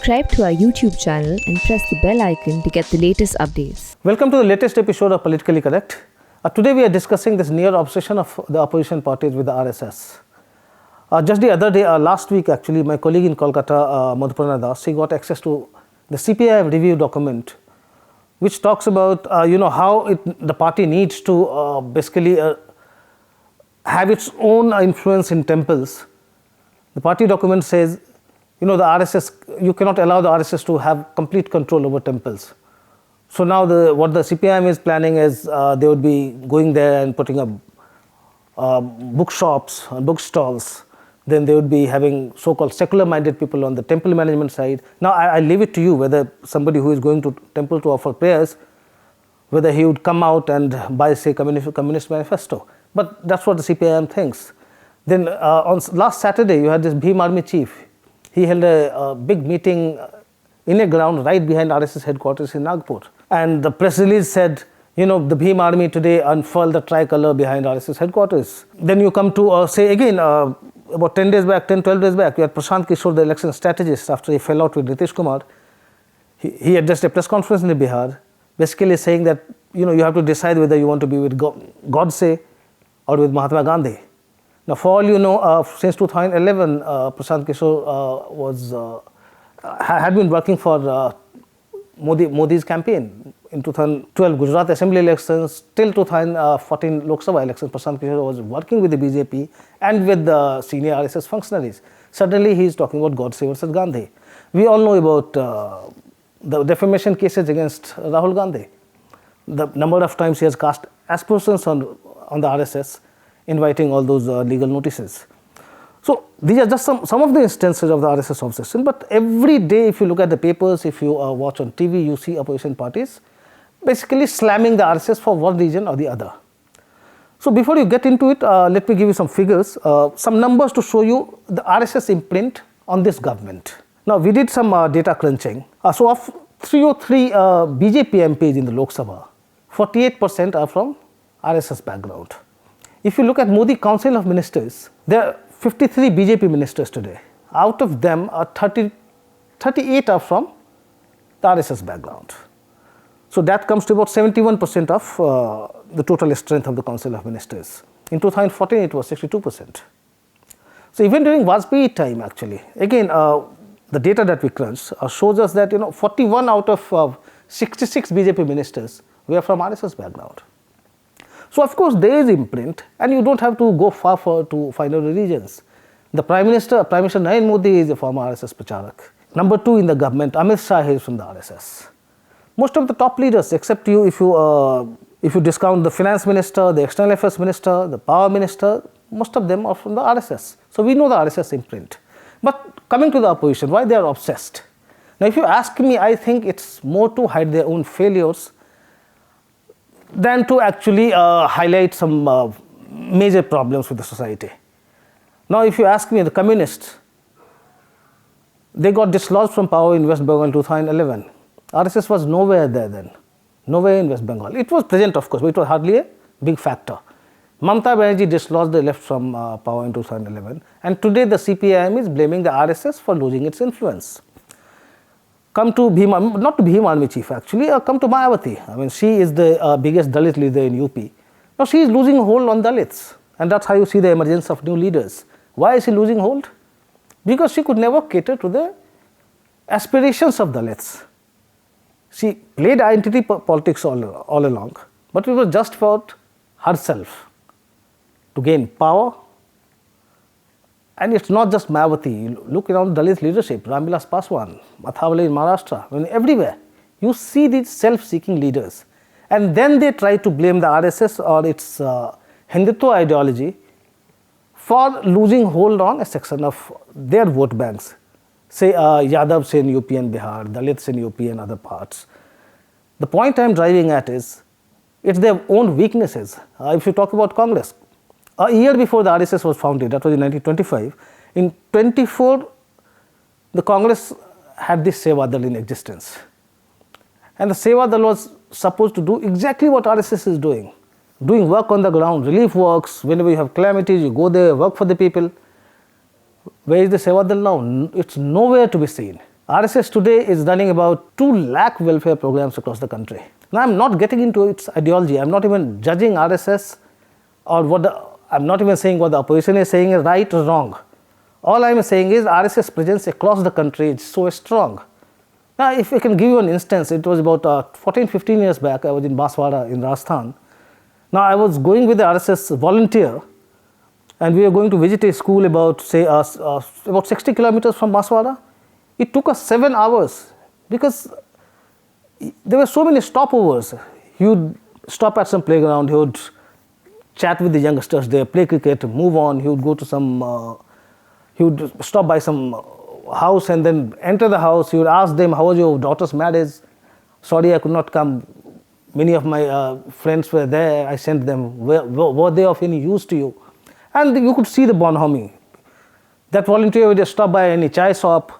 Subscribe to our YouTube channel and press the bell icon to get the latest updates. Welcome to the latest episode of Politically Correct. Today we are discussing this near obsession of the opposition parties with the RSS. Just the other day, last week actually, my colleague in Kolkata, Madhuparna Das, he got access to the CPIM review document, which talks about how the party needs to basically have its own influence in temples. The party document says, the RSS, you cannot allow the RSS to have complete control over temples. So now what the CPIM is planning is they would be going there and putting up bookshops and bookstalls. Then they would be having so-called secular-minded people on the temple management side. Now I leave it to you whether somebody who is going to temple to offer prayers, whether he would come out and buy, say, Communist Manifesto. But that's what the CPIM thinks. Then on last Saturday, you had this Bhim Army chief. He held a big meeting in a ground right behind RSS headquarters in Nagpur. And the press release said, the Bhim Army today unfurled the tricolor behind RSS headquarters. Then you come to say again, about 12 days back, you had Prashant Kishore, the election strategist, after he fell out with Nitish Kumar. He addressed a press conference in Bihar, basically saying that, you have to decide whether you want to be with Godse or with Mahatma Gandhi. Now, for all you know, since 2011, Prashant Kishore had been working for Modi's campaign. In 2012 Gujarat Assembly elections till 2014 Lok Sabha elections, Prashant Kishore was working with the BJP and with the senior RSS functionaries. Suddenly he is talking about Godse versus Gandhi. We all know about the defamation cases against Rahul Gandhi. The number of times he has cast aspersions on the RSS, inviting all those legal notices. So these are just some of the instances of the RSS obsession. But every day, if you look at the papers, if you watch on TV, you see opposition parties basically slamming the RSS for one reason or the other. So before you get into it, let me give you some figures, some numbers to show you the RSS imprint on this government. Now we did some data crunching. So of 303 BJP MPs in the Lok Sabha, 48% are from RSS background. If you look at Modi Council of Ministers, there are 53 BJP ministers today. Out of them, 38 are from the RSS background. So that comes to about 71% of the total strength of the Council of Ministers. In 2014, it was 62%. So even during Vajpayee time, actually, again, the data that we crunched shows us that 41 out of 66 BJP ministers were from RSS background. So of course there is imprint, and you don't have to go far to find out the regions. The Prime Minister Narendra Modi is a former RSS pracharak. Number 2 in the government, Amit Shah is from the RSS. Most of the top leaders, except you, if you discount the Finance Minister, the External Affairs Minister, the Power Minister, most of them are from the RSS. So we know the RSS imprint. But coming to the opposition, why they are obsessed? Now if you ask me, I think it's more to hide their own failures than to actually highlight some major problems with the society. Now if you ask me, the communists, they got dislodged from power in West Bengal in 2011. RSS was nowhere there then, nowhere in West Bengal. It was present, of course, but it was hardly a big factor. Mamata Banerjee dislodged the left from power in 2011, and today the CPIM is blaming the RSS for losing its influence. Come to not to Bhim Army chief actually, come to Mayawati. I mean, she is the biggest Dalit leader in UP. Now she is losing hold on Dalits, and that's how you see the emergence of new leaders. Why is she losing hold? Because she could never cater to the aspirations of Dalits. She played identity politics all along, but it was just for herself to gain power. And it's not just Mayawati. Look around Dalit leadership, Ramvilas Paswan, Mathawale in Maharashtra, everywhere. You see these self-seeking leaders. And then they try to blame the RSS or its Hindutva ideology for losing hold on a section of their vote banks. Say Yadavs in UP and Bihar, Dalits in UP and other parts. The point I'm driving at is, it's their own weaknesses. If you talk about Congress, a year before the RSS was founded, that was in 1925, in 24, the Congress had this Seva Dal in existence. And the Seva Dal was supposed to do exactly what RSS is doing work on the ground, relief works. Whenever you have calamities, you go there, work for the people. Where is the Seva Dal now? It's nowhere to be seen. RSS today is running about 2 lakh welfare programs across the country. Now, I'm not getting into its ideology. I'm not even judging RSS or I'm not even saying what the opposition is saying is right or wrong. All I'm saying is RSS presence across the country is so strong. Now, if I can give you an instance, it was about 14, 15 years back. I was in Baswara in Rajasthan. Now, I was going with the RSS volunteer, and we were going to visit a school about, say, about 60 kilometers from Baswara. It took us 7 hours because there were so many stopovers. He would stop at some playground, he would chat with the youngsters there, play cricket, move on. He would go to he would stop by some house and then enter the house. He would ask them, how was your daughter's marriage? Sorry, I could not come. Many of my friends were there. I sent them. Were they of any use to you? And you could see the bonhomie. That volunteer would just stop by any chai shop,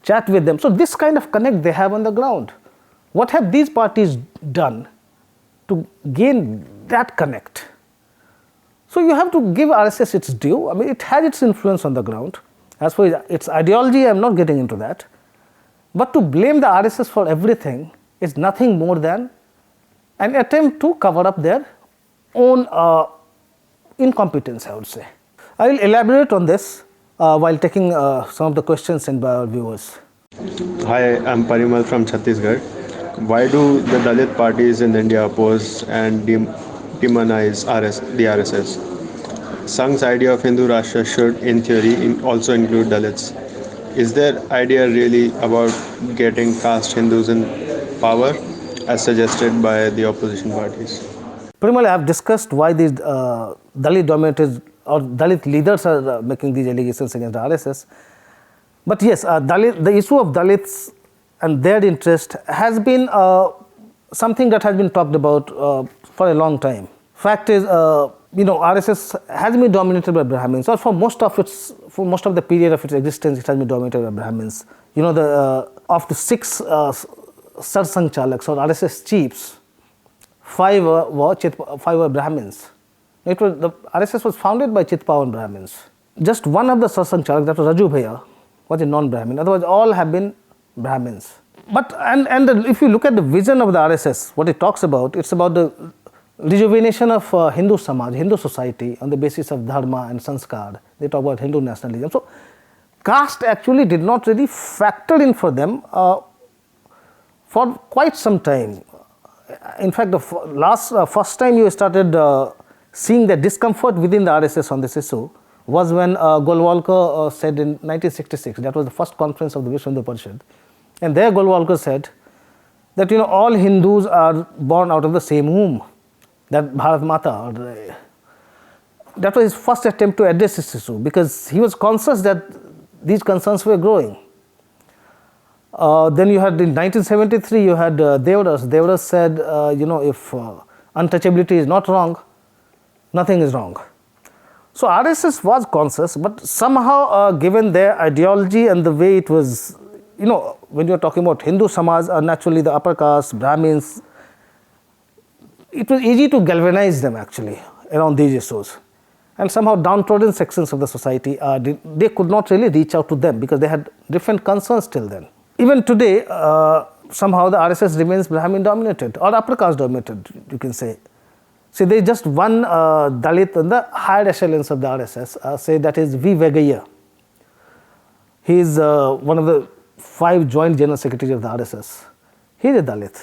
chat with them. So this kind of connect they have on the ground. What have these parties done to gain that connect? So you have to give RSS its due. I mean, it has its influence on the ground. As for its ideology, I'm not getting into that. But to blame the RSS for everything is nothing more than an attempt to cover up their own incompetence, I would say. I will elaborate on this while taking some of the questions sent by our viewers. Hi, I'm Parimal from Chhattisgarh. Why do the Dalit parties in India oppose and demonize the RSS? Sangh's idea of Hindu Rashtra should, in theory, also include Dalits. Is their idea really about getting caste Hindus in power, as suggested by the opposition parties? Parimal, I have discussed why these Dalit dominated or Dalit leaders are making these allegations against the RSS. But yes, the issue of Dalits and their interest has been something that has been talked about for a long time. Fact is, RSS has been dominated by Brahmins, or for most of the period of its existence, it has been dominated by Brahmins. Of the 6 sarsang chalaks or RSS chiefs, 5 were Brahmins. The RSS was founded by Chitpavan Brahmins. Just one of the sarsang chalaks, that was Raju Bhaiya, was a non-Brahmin. Otherwise, all have been Brahmins. But if you look at the vision of the RSS, what it talks about, it's about the rejuvenation of Hindu Samaj, Hindu society on the basis of dharma and sanskar. They talk about Hindu nationalism. So, caste actually did not really factor in for them for quite some time. In fact, the first time you started seeing the discomfort within the RSS on this issue was when Golwalkar said in 1966, that was the first conference of the Vishwa Hindu Parishad, and there Golwalkar said that all Hindus are born out of the same womb, that Bharat Mata. That was his first attempt to address this issue because he was conscious that these concerns were growing. Then you had in 1973 you had Devdas. Devdas said, if untouchability is not wrong, nothing is wrong. So RSS was conscious, but somehow given their ideology and the way it was, when you are talking about Hindu Samaj, naturally the upper caste, Brahmins, it was easy to galvanize them actually around these issues. And somehow downtrodden sections of the society, they could not really reach out to them because they had different concerns till then. Even today, somehow the RSS remains Brahmin dominated or upper caste dominated, you can say. See, there is just one Dalit in the higher echelons of the RSS, say that is V. Vegaiah. He is one of the 5 joint general secretaries of the RSS. He is a Dalit.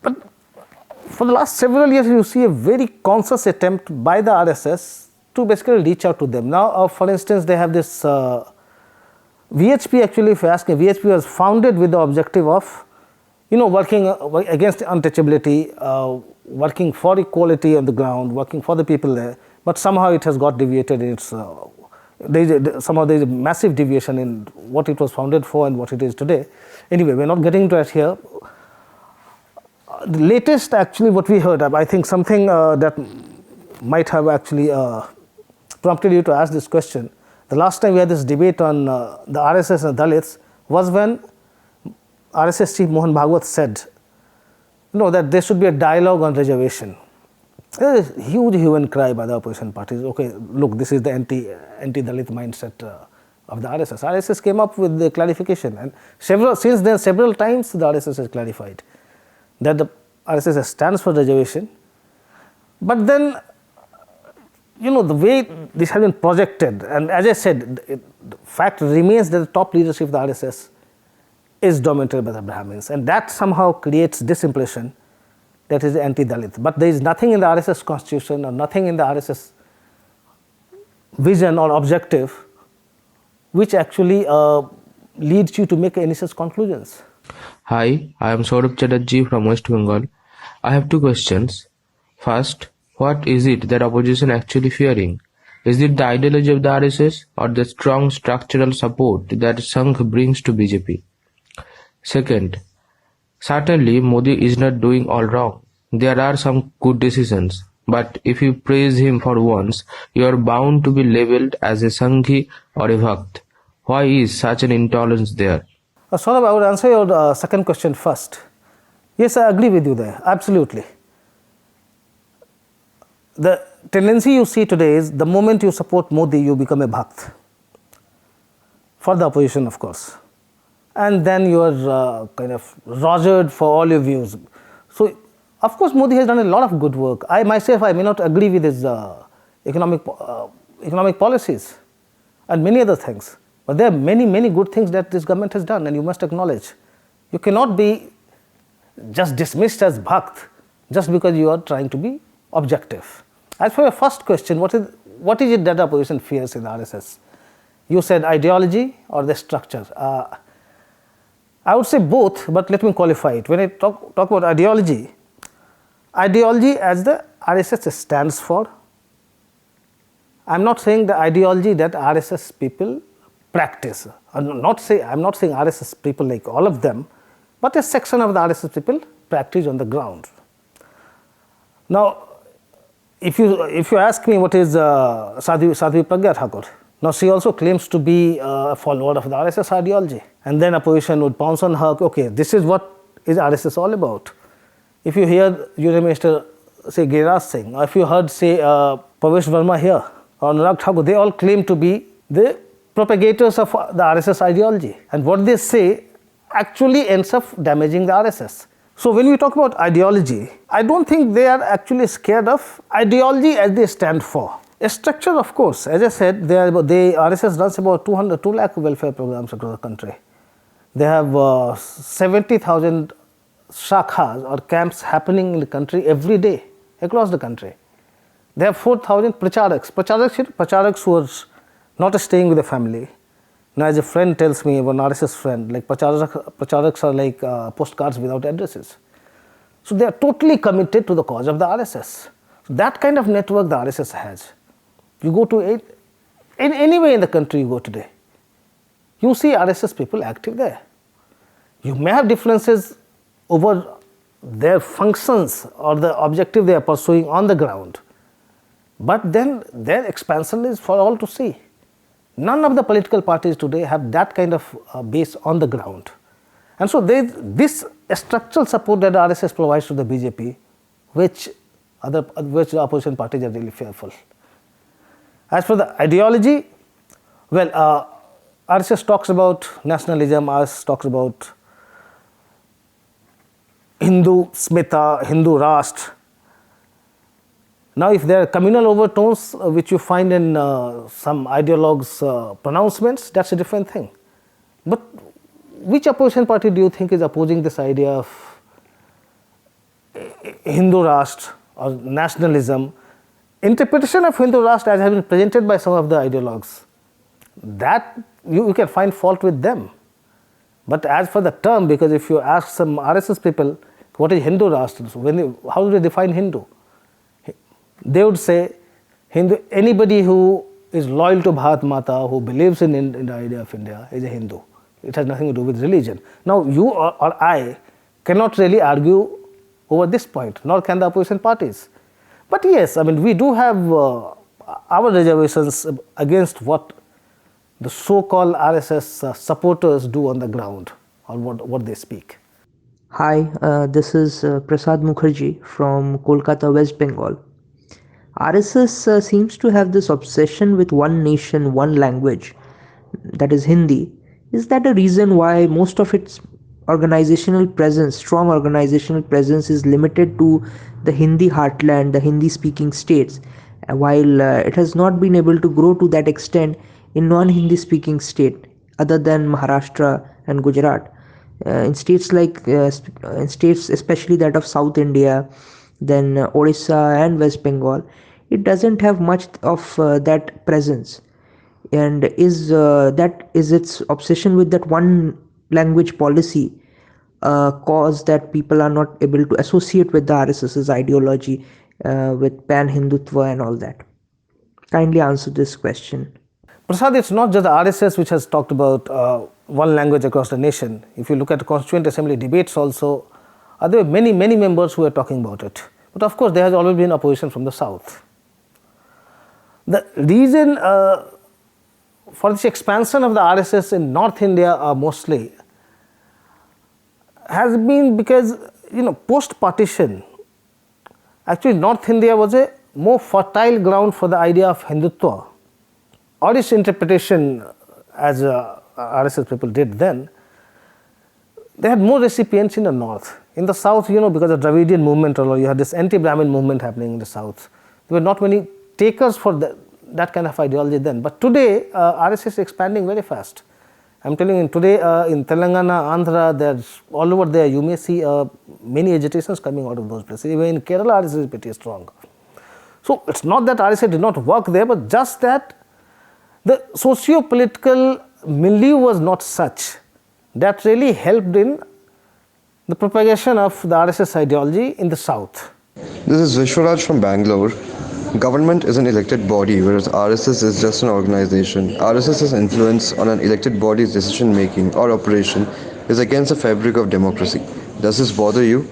But for the last several years, you see a very conscious attempt by the RSS to basically reach out to them. Now, for instance, they have this VHP actually, if you ask me, VHP was founded with the objective of, working against untouchability, working for equality on the ground, working for the people there. But somehow it has got deviated. Somehow there is a massive deviation in what it was founded for and what it is today. Anyway, we're not getting into that here. The latest actually what we heard, I think something that might have actually prompted you to ask this question. The last time we had this debate on the RSS and Dalits was when RSS chief Mohan Bhagwat said, that there should be a dialogue on reservation. There is huge hue and cry by the opposition parties. Okay, look, this is the anti-Dalit mindset of the RSS. RSS came up with the clarification, and since then several times the RSS has clarified that the RSS stands for reservation. But then, the way this has been projected, and as I said, the fact remains that the top leadership of the RSS is dominated by the Brahmins, and that somehow creates this impression that is anti-Dalit. But there is nothing in the RSS constitution or nothing in the RSS vision or objective which actually leads you to make any such conclusions. Hi, I am Saurabh Chatterjee from West Bengal. I have two questions. First, what is it that opposition actually fearing? Is it the ideology of the RSS or the strong structural support that Sangh brings to BJP? Second, certainly Modi is not doing all wrong. There are some good decisions, but if you praise him for once, you are bound to be labelled as a Sanghi or a Bhakt. Why is such an intolerance there? Saurabh, I would answer your second question first. Yes, I agree with you there, absolutely. The tendency you see today is the moment you support Modi, you become a Bhakt. For the opposition, of course. And then you are kind of rogered for all your views. So, of course, Modi has done a lot of good work. I myself, I may not agree with his economic policies and many other things. But there are many, many good things that this government has done, and you must acknowledge. You cannot be just dismissed as Bhakt just because you are trying to be objective. As for your first question, what is it that the opposition fears in RSS? You said ideology or the structure. I would say both, but let me qualify it. When I talk about ideology as the RSS stands for, I'm not saying the ideology that RSS people practice. I'm not saying RSS people like all of them, but a section of the RSS people practice on the ground. Now, if you ask me what is Sadhvi Pragya Thakur, now she also claims to be a follower of the RSS ideology, and then opposition would pounce on her. Okay, this is what is RSS all about. If you hear Union Minister say Giriraj Singh, or if you heard say Pavesh Verma here or Anurag Thakur, they all claim to be the propagators of the RSS ideology, and what they say actually ends up damaging the RSS. So when we talk about ideology, I don't think they are actually scared of ideology as they stand for. A structure, of course, as I said, RSS runs about 2 lakh welfare programs across the country. They have 70,000 shakhas or camps happening in the country every day, across the country. They have 4,000 pracharaks who are not staying with the family. Now, as a friend tells me, one RSS friend, like pracharaks are like postcards without addresses. So they are totally committed to the cause of the RSS. So that kind of network the RSS has. You go to anywhere in the country you go today, you see RSS people active there. You may have differences over their functions or the objective they are pursuing on the ground, but then their expansion is for all to see. None of the political parties today have that kind of base on the ground. And so this structural support that the RSS provides to the BJP, which the opposition parties are really fearful. As for the ideology, well, RSS talks about nationalism, RSS talks about Hindu Smita, Hindu Rashtra. Now, if there are communal overtones which you find in some ideologues' pronouncements, that's a different thing. But which opposition party do you think is opposing this idea of Hindu Rashtra or nationalism? Interpretation of Hindu Rashtra as has been presented by some of the ideologues, that you can find fault with them. But as for the term, because if you ask some RSS people what is Hindu Rashtra, how do they define Hindu? They would say anybody who is loyal to Bharat Mata, who believes in the idea of India, is a Hindu. It has nothing to do with religion. Now, you or I cannot really argue over this point, nor can the opposition parties. But yes, I mean, we do have our reservations against what the so-called RSS supporters do on the ground, or what they speak. Hi, this is Prasad Mukherjee from Kolkata, West Bengal. RSS seems to have this obsession with one nation, one language, that is Hindi, is that a reason why most of its organizational presence, strong organizational presence, is limited to the Hindi heartland, the Hindi speaking states, while it has not been able to grow to that extent in non Hindi speaking state other than Maharashtra and Gujarat. In states especially that of South India, then Odisha and West Bengal, it doesn't have much of that presence. And is its obsession with that one language policy cause that people are not able to associate with the RSS's ideology, with pan Hindutva and all that? Kindly answer this question. Prasad, it's not just the RSS which has talked about one language across the nation. If you look at the Constituent Assembly debates also, there were many members who were talking about it. But of course, there has always been opposition from the South. The reason for this expansion of the RSS in North India mostly has been because, post-partition, actually North India was a more fertile ground for the idea of Hindutva, or its interpretation as RSS people did then. They had more recipients in the North. In the South, because of Dravidian movement, or you had this anti-Brahmin movement happening in the South, there were not many takers for that kind of ideology then. But today, RSS is expanding very fast. I'm telling you, today in Telangana, Andhra, there's all over there, you may see many agitations coming out of those places. Even in Kerala, RSS is pretty strong. So it's not that RSS did not work there, but just that the socio-political milieu was not such that really helped in the propagation of the RSS ideology in the South. This is Vishwaraj from Bangalore. Government is an elected body, whereas RSS is just an organization. RSS's influence on an elected body's decision making or operation is against the fabric of democracy. Does this bother you?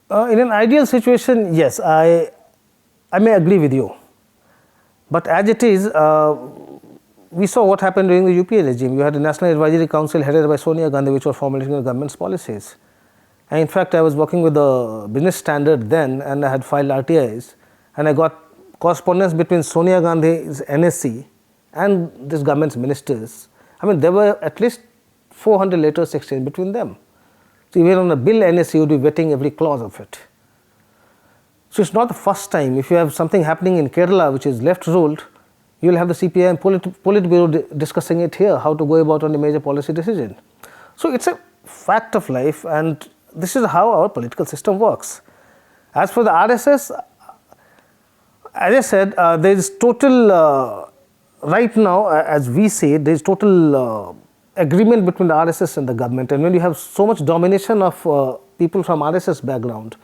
In an ideal situation, yes, I may agree with you. But as it is, we saw what happened during the UPA regime. You had a National Advisory Council headed by Sonia Gandhi, which was formulating the government's policies. And in fact, I was working with the Business Standard then, and I had filed RTIs, and I got correspondence between Sonia Gandhi's NSC and this government's ministers. I mean, there were at least 400 letters exchanged between them. So even on a bill, NSC would be vetting every clause of it. So it's not the first time. If you have something happening in Kerala which is left ruled, you will have the CPI and Politburo discussing it here, how to go about on a major policy decision. So it's a fact of life, and this is how our political system works. As for the RSS, as I said, there is total, right now, as we say, there is total agreement between the RSS and the government. And when you have so much domination of people from RSS background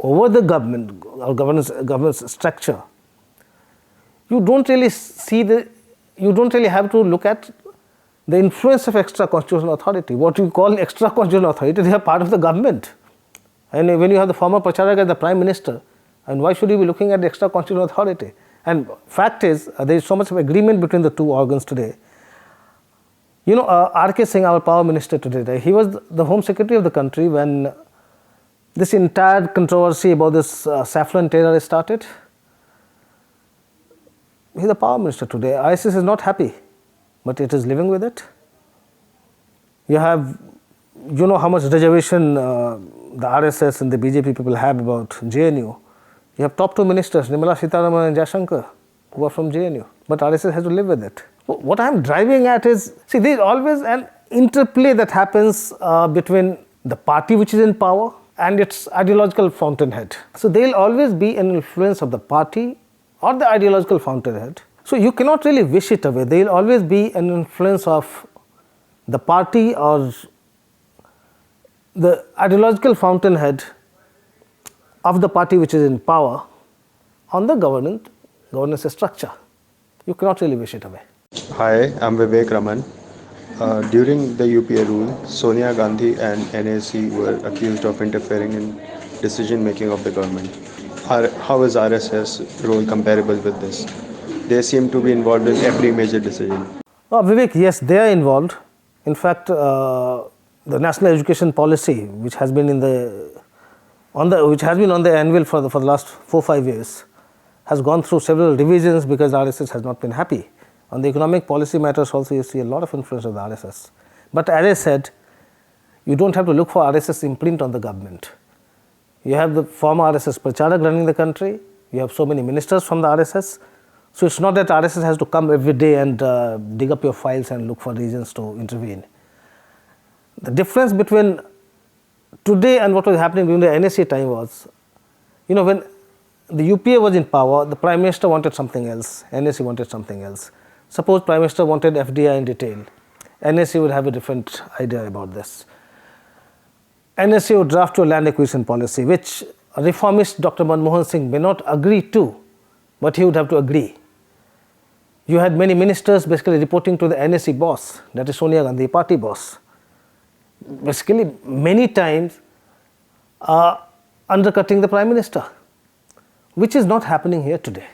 over the government or governance structure, you don't really have to look at the influence of extra constitutional authority. What you call extra constitutional authority, they are part of the government. And when you have the former Pracharaka as the Prime Minister, and why should you be looking at the extra constitutional authority? And fact is, there is so much of agreement between the two organs today. R.K. Singh, our Power Minister today, he was the Home Secretary of the country when this entire controversy about this saffron terror started. He's the Power Minister today. ISIS is not happy, but it is living with it. You have, how much reservation the RSS and the BJP people have about JNU. You have top two ministers, Nirmala Sitharaman and Jaishankar, who are from JNU, but RSS has to live with it. What I am driving at is, see, there is always an interplay that happens between the party which is in power and its ideological fountainhead. So there will always be an influence of the party or the ideological fountainhead. So you cannot really wish it away. There will always be an influence of the party or the ideological fountainhead of the party which is in power on the governance structure. You cannot really wish it away. Hi, I'm Vivek Raman. During the UPA rule, Sonia Gandhi and NAC were accused of interfering in decision making of the government. How is RSS role comparable with this? They seem to be involved in every major decision. Vivek, yes, they are involved. In fact, the national education policy, which has been on the anvil for the last 4-5 years, has gone through several revisions because RSS has not been happy On the economic policy matters also, you see a lot of influence of the RSS. But as I said, you don't have to look for RSS imprint on the government. You have the former RSS Pracharak running the country, you have so many ministers from the RSS, so it's not that RSS has to come every day and dig up your files and look for reasons to intervene. The difference between today and what was happening during the NSE time was, when the UPA was in power, the Prime Minister wanted something else, NSE wanted something else. Suppose Prime Minister wanted FDI in detail, NSE would have a different idea about this. NSE would draft a land acquisition policy, which reformist Dr. Manmohan Singh may not agree to, but he would have to agree. You had many ministers basically reporting to the NSE boss, that is Sonia Gandhi, party boss. Basically, many times undercutting the Prime Minister, which is not happening here today.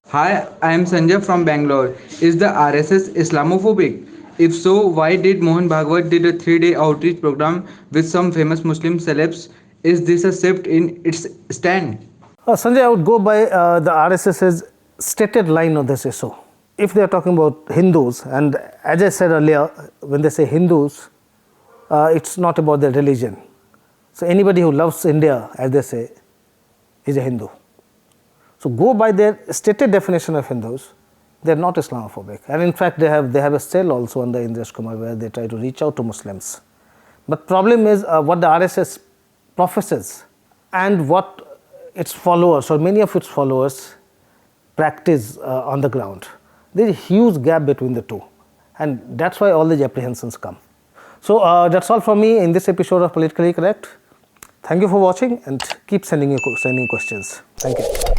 Hi, I am Sanjay from Bangalore. Is the RSS Islamophobic? If so, why did Mohan Bhagwat did a 3-day outreach program with some famous Muslim celebs? Is this a shift in its stand? Sanjay, I would go by the RSS's stated line on this issue. If they are talking about Hindus, and as I said earlier, when they say Hindus, it's not about their religion. So anybody who loves India, as they say, is a Hindu. So go by their stated definition of Hindus, they are not Islamophobic. And in fact, they have a cell also under Indresh Kumar where they try to reach out to Muslims. But problem is what the RSS professes and what its followers or many of its followers practice on the ground. There is a huge gap between the two, and that's why all the apprehensions come. So that's all from me in this episode of Politically Correct. Thank you for watching and keep sending questions. Thank you.